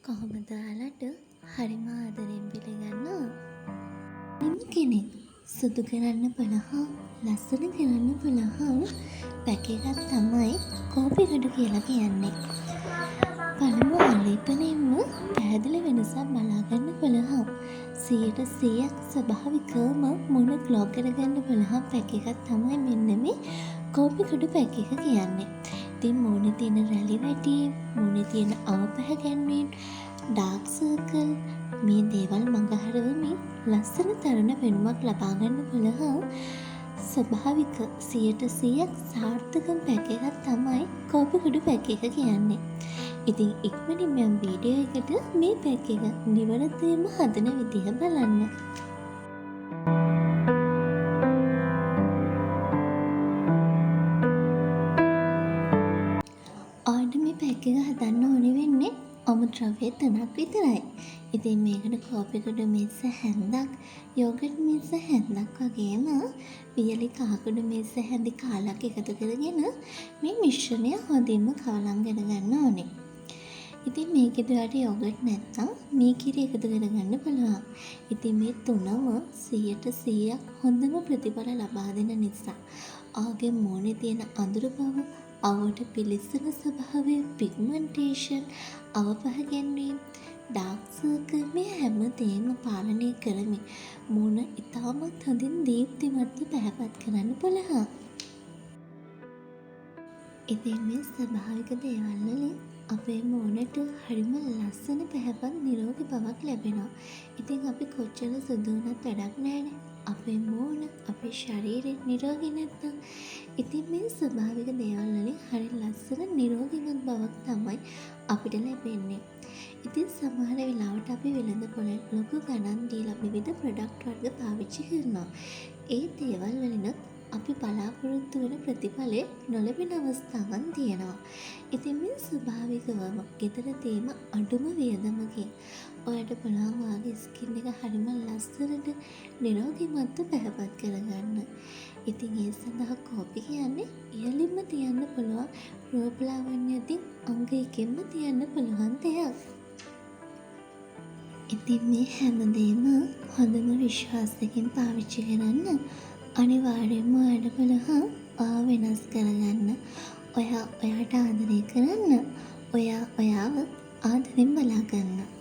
කොහොමද ඔයාලට හරිම ආදරෙන් පිළිගන්නවා? නිම කෙනෙක් සුදු කරන්න පුළුවන්, ලස්සන කරන්න පුළුවන් පැක් එකක් තමයි කෝපි කඩු කියලා කියන්නේ. පළමු ආලේපනයෙන්ම පැහැදිලි වෙනසක් බලාගන්න පුළුවන්. 100% ස්වභාවිකවම මුණ ග්ලෝ කරගන්න පුළුවන් පැක් එකක් තමයි මෙන්න මේ කෝපි කඩු පැක් එක කියන්නේ. ඉතින් මූණේ තියෙන රැලි වැටීම්, මූණේ තියෙන අවපැහැගැන්වීම්, ඩාර්ක් සර්කල් මේ දේවල් මඟහරවමින් ලස්සන තරුණ පෙනුමක් ලබා ගන්න පුළුවන් ස්වභාවික 100% සාර්ථක පැක් එකක් තමයි කෝපි කඩු පැක් එක කියන්නේ. ඉතින් ඉක්මනින්ම යම් වීඩියෝ එකට මේ පැක් එක නිවැරදිවම හදන විදිහ බලන්න. ඔයාලට මේ පැක් එක හදන්න ඕනේ වෙන්නේ අමුද්‍රව්‍ය 3ක් විතරයි. ඉතින් මේකට කෝපි කඩු මෙස්ස හැන්දක්, යෝගට් මෙස්ස හැන්දක් වගේම වියලි කහකුඩු මෙස්ස හැඳි කාලක් එකතු කරගෙන මේ මිශ්‍රණය හොඳින්ම කවලම් කරගන්න ඕනේ. ඉතින් මේකෙදි ඔයාලට යෝගට් නැත්තම් මේ කිරි එකතු කරගන්න පුළුවන්. ඉතින් මේ තුනම 100% හොඳම ප්‍රතිඵල ලබා දෙන නිසා ඔයාගේ මූණේ තියෙන අඳුරු බව, අවට පිලිස්සන ස්වභාවය, පිග්මන්ටේෂන්, අවපැහැගැන්වීම්, ඩාර්ක් සර්කල් මේ හැම දේම පාලනය කරමින් මූණ ඉතාමත් හොඳින් දීප්තිමත්ව පැහැපත් කරන්න පුළුවන්. ඉතින් මේ ස්වභාවික දේවල් වලින් අපේ මූණට හරිම ලස්සන පැහැපත් නිරෝගී බවක් ලැබෙනවා. ඉතින් අපි කොච්චර සුදු වුණත් වැඩක් නැහැනේ. අපේ මූණ, අපේ ශරීරය නිරෝගී නැත්නම් ඉතින් මේ ස්වභාවික දේවල් වලින් හරි ලස්සන නිරෝගීමත් බවක් තමයි අපිට ලැබෙන්නේ. ඉතින් සමහර වෙලාවට අපි වෙළඳ පොලේ ලොකු ගණන් දීලා විවිධ ප්‍රොඩක්ට් වර්ග පාවිච්චි කරනවා. ඒ දේවල් වලින් අපි බලාපොරොත්තු වෙන ප්‍රතිඵලය නොලැබෙන අවස්ථාවන් තියෙනවා. ඉතින් මේ ස්වභාවිකවම ගෙදර තේම අඩුම වියදමකින් ඔයාලට පුළුවන් ඔයාගේ ස්කින් එක හරිම ලස්සනට නිරෝගීමත්ව පැහැපත් කරගන්න. ඉතින් ඒ සඳහා කෝපි කියන්නේ ඉහළින්ම තියන්න පුළුවන් රූපලාවන්‍යයෙන් අංග එකෙන්ම තියන්න පුළුවන් දෙයක්. ඉතින් මේ හැමදේම හොඳම විශ්වාසයෙන් පාවිච්චි කරන්න අනිවාර්යයෙන්ම ඔයාලට පුළුවන් ඔයාව වෙනස් කරගන්න. ඔයාට ආදරය කරන්න. ඔයාව ආදරෙන් බලා ගන්න.